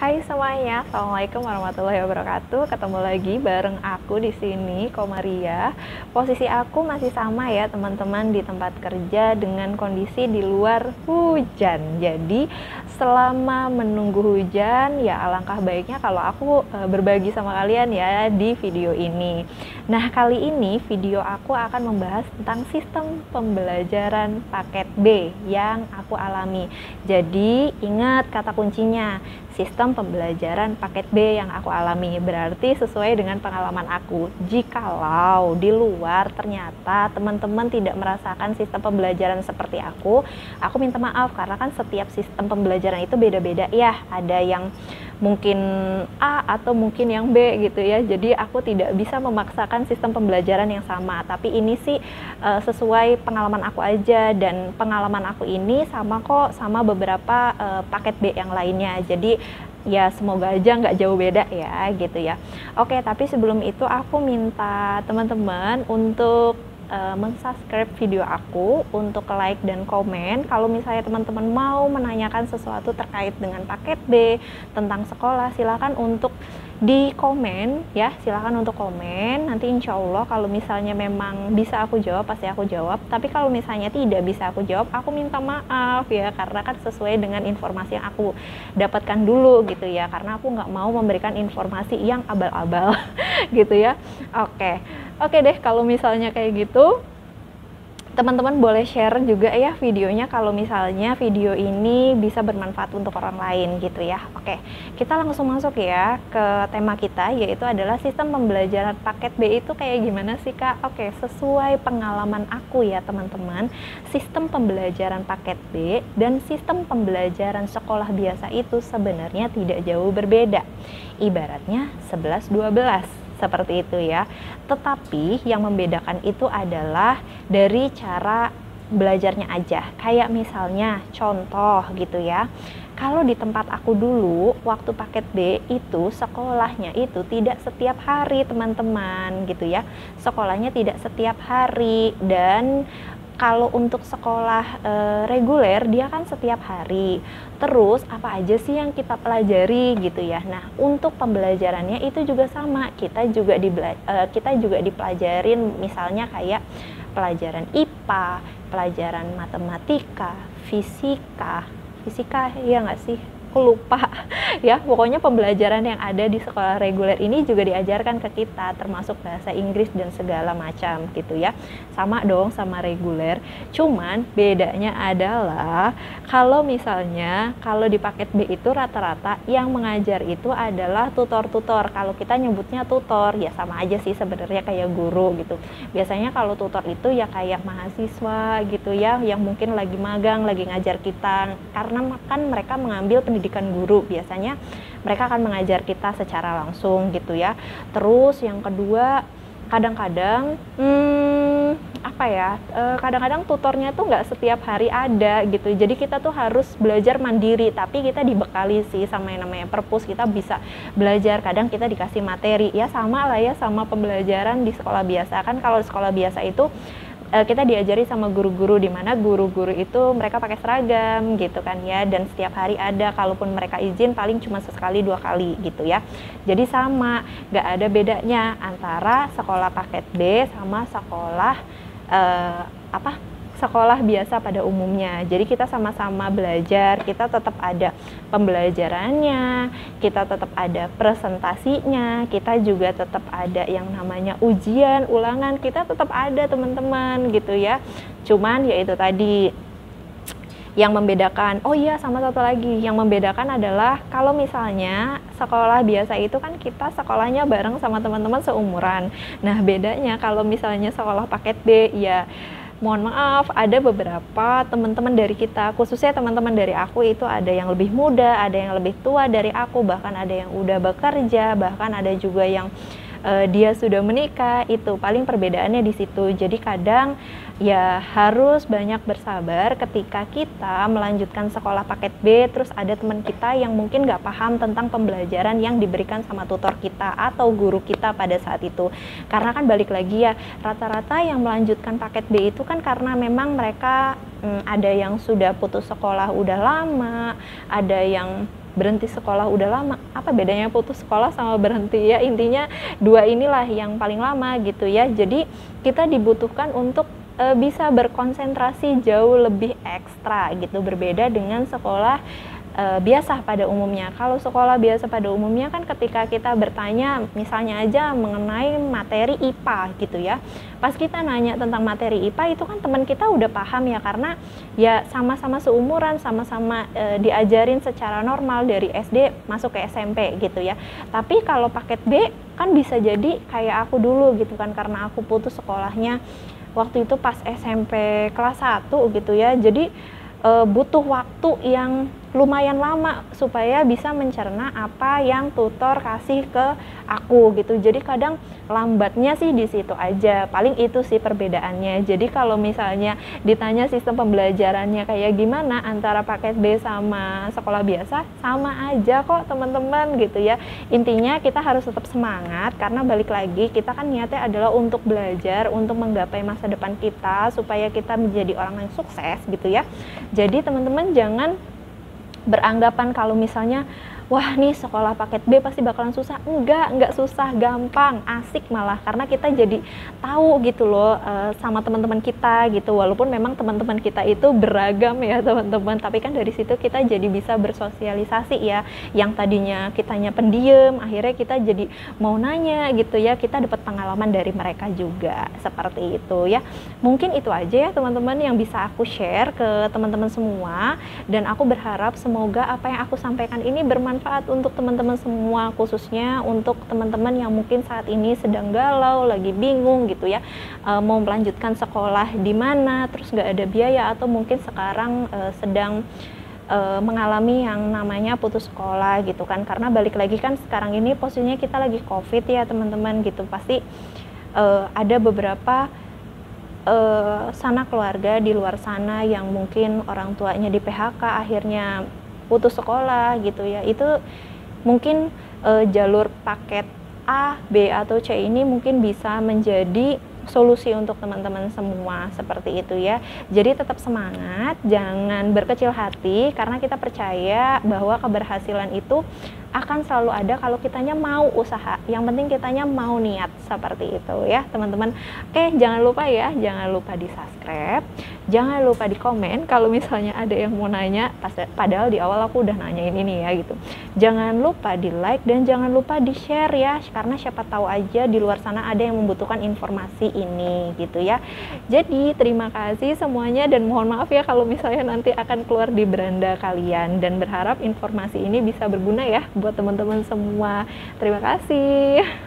Hai semuanya, assalamualaikum warahmatullahi wabarakatuh. Ketemu lagi bareng aku di sini, Komaria. Posisi aku masih sama ya teman-teman, di tempat kerja dengan kondisi di luar hujan. Jadi selama menunggu hujan, ya alangkah baiknya kalau aku berbagi sama kalian ya di video ini. Nah, kali ini video aku akan membahas tentang sistem pembelajaran paket B yang aku alami. Jadi ingat kata kuncinya, sistem pembelajaran paket B yang aku alami, berarti sesuai dengan pengalaman aku. Jikalau di luar ternyata teman-teman tidak merasakan sistem pembelajaran seperti aku minta maaf, karena kan setiap sistem pembelajaran itu beda-beda ya. Ada yang mungkin A atau mungkin yang B gitu ya. Jadi aku tidak bisa memaksakan sistem pembelajaran yang sama, tapi ini sih sesuai pengalaman aku aja, dan pengalaman aku ini sama kok sama beberapa paket B yang lainnya. Jadi ya semoga aja nggak jauh beda ya gitu ya. Oke, tapi sebelum itu aku minta teman-teman untuk mensubscribe video aku, untuk like dan komen. Kalau misalnya teman-teman mau menanyakan sesuatu terkait dengan paket B, tentang sekolah, silakan untuk di komen ya, silakan untuk komen. Nanti insya Allah kalau misalnya memang bisa aku jawab, pasti aku jawab. Tapi kalau misalnya tidak bisa aku jawab, aku minta maaf ya, karena kan sesuai dengan informasi yang aku dapatkan dulu gitu ya, karena aku nggak mau memberikan informasi yang abal-abal gitu ya. Oke deh, kalau misalnya kayak gitu, teman-teman boleh share juga ya videonya kalau misalnya video ini bisa bermanfaat untuk orang lain gitu ya. Oke, kita langsung masuk ya ke tema kita, yaitu adalah sistem pembelajaran paket B itu kayak gimana sih Kak? Oke, sesuai pengalaman aku ya teman-teman, sistem pembelajaran paket B dan sistem pembelajaran sekolah biasa itu sebenarnya tidak jauh berbeda. Ibaratnya 11-12. Seperti itu ya. Tetapi yang membedakan itu adalah dari cara belajarnya aja. Kayak misalnya contoh gitu ya. Kalau di tempat aku dulu waktu paket B itu sekolahnya itu tidak setiap hari teman-teman gitu ya. Sekolahnya tidak setiap hari, dan kalau untuk sekolah reguler dia kan setiap hari. Terus apa aja sih yang kita pelajari gitu ya. Nah, untuk pembelajarannya itu juga sama. Kita juga dipelajarin misalnya kayak pelajaran IPA, pelajaran matematika, fisika ya nggak sih? Aku lupa ya, pokoknya pembelajaran yang ada di sekolah reguler ini juga diajarkan ke kita, termasuk bahasa Inggris dan segala macam gitu ya. Sama dong sama reguler, cuman bedanya adalah kalau misalnya kalau di paket B itu rata-rata yang mengajar itu adalah tutor-tutor. Kalau kita nyebutnya tutor ya sama aja sih sebenarnya kayak guru gitu. Biasanya kalau tutor itu ya kayak mahasiswa gitu ya, yang mungkin lagi magang, lagi ngajar kita, karena kan mereka mengambil pendidikan guru, biasanya mereka akan mengajar kita secara langsung gitu ya. Terus yang kedua, kadang-kadang kadang-kadang tutornya tuh nggak setiap hari ada gitu, jadi kita tuh harus belajar mandiri, tapi kita dibekali sih sama yang namanya perpus, kita bisa belajar, kadang kita dikasih materi ya, sama lah ya sama pembelajaran di sekolah biasa. Kan kalau di sekolah biasa itu kita diajari sama guru-guru, di mana guru-guru itu mereka pakai seragam gitu kan ya, dan setiap hari ada, kalaupun mereka izin paling cuma sekali 2 kali gitu ya. Jadi sama, nggak ada bedanya antara sekolah paket B sama sekolah sekolah biasa pada umumnya. Jadi kita sama-sama belajar, kita tetap ada pembelajarannya, kita tetap ada presentasinya, kita juga tetap ada yang namanya ujian, ulangan, kita tetap ada teman-teman gitu ya. Cuman ya itu tadi yang membedakan. Oh iya, sama satu lagi yang membedakan adalah kalau misalnya sekolah biasa itu kan kita sekolahnya bareng sama teman-teman seumuran. Nah, bedanya kalau misalnya sekolah paket B ya, mohon maaf, ada beberapa teman-teman dari kita, khususnya teman-teman dari aku itu ada yang lebih muda, ada yang lebih tua dari aku, bahkan ada yang udah bekerja, bahkan ada juga yang dia sudah menikah. Itu paling perbedaannya di situ. Jadi kadang ya harus banyak bersabar ketika kita melanjutkan sekolah paket B, terus ada teman kita yang mungkin nggak paham tentang pembelajaran yang diberikan sama tutor kita atau guru kita pada saat itu. Karena kan balik lagi ya, rata-rata yang melanjutkan paket B itu kan karena memang mereka ada yang sudah putus sekolah udah lama, ada yang berhenti sekolah udah lama. Apa bedanya putus sekolah sama berhenti ya? Intinya dua inilah yang paling lama gitu ya. Jadi kita dibutuhkan untuk bisa berkonsentrasi jauh lebih ekstra gitu, berbeda dengan sekolah biasa pada umumnya. Kalau sekolah biasa pada umumnya kan ketika kita bertanya misalnya aja mengenai materi IPA gitu ya, pas kita nanya tentang materi IPA itu kan teman kita udah paham ya, karena ya sama-sama seumuran, sama-sama diajarin secara normal dari SD masuk ke SMP gitu ya. Tapi kalau paket B kan bisa jadi kayak aku dulu gitu kan, karena aku putus sekolahnya waktu itu pas SMP kelas 1 gitu ya. Jadi butuh waktu yang lumayan lama supaya bisa mencerna apa yang tutor kasih ke aku gitu. Jadi kadang lambatnya sih di situ aja. Paling itu sih perbedaannya. Jadi kalau misalnya ditanya sistem pembelajarannya kayak gimana antara paket B sama sekolah biasa, sama aja kok teman-teman gitu ya. Intinya kita harus tetap semangat, karena balik lagi kita kan niatnya adalah untuk belajar, untuk menggapai masa depan kita supaya kita menjadi orang yang sukses gitu ya. Jadi teman-teman jangan beranggapan kalau misalnya wah nih sekolah paket B pasti bakalan susah. Enggak susah, gampang, asik malah, karena kita jadi tahu gitu loh sama teman-teman kita gitu. Walaupun memang teman-teman kita itu beragam ya teman-teman, tapi kan dari situ kita jadi bisa bersosialisasi ya. Yang tadinya kitanya pendiam, akhirnya kita jadi mau nanya gitu ya, kita dapat pengalaman dari mereka juga, seperti itu ya. Mungkin itu aja ya teman-teman yang bisa aku share ke teman-teman semua, dan aku berharap semoga apa yang aku sampaikan ini bermanfaat untuk teman-teman semua, khususnya untuk teman-teman yang mungkin saat ini sedang galau, lagi bingung gitu ya, mau melanjutkan sekolah di mana, terus nggak ada biaya, atau mungkin sekarang sedang mengalami yang namanya putus sekolah gitu kan. Karena balik lagi kan sekarang ini posisinya kita lagi COVID ya teman-teman gitu, pasti ada beberapa sana keluarga di luar sana yang mungkin orang tuanya di PHK akhirnya putus sekolah gitu ya. Itu mungkin jalur paket A, B, atau C ini mungkin bisa menjadi solusi untuk teman-teman semua, seperti itu ya. Jadi tetap semangat, jangan berkecil hati, karena kita percaya bahwa keberhasilan itu akan selalu ada kalau kitanya mau usaha. Yang penting kitanya mau niat, seperti itu ya teman-teman. Oke, jangan lupa ya, jangan lupa di subscribe, jangan lupa di komen kalau misalnya ada yang mau nanya, padahal di awal aku udah nanyain ini ya gitu. Jangan lupa di like dan jangan lupa di share ya, karena siapa tahu aja di luar sana ada yang membutuhkan informasi ini gitu ya. Jadi terima kasih semuanya, dan mohon maaf ya kalau misalnya nanti akan keluar di beranda kalian, dan berharap informasi ini bisa berguna ya buat teman-teman semua. Terima kasih.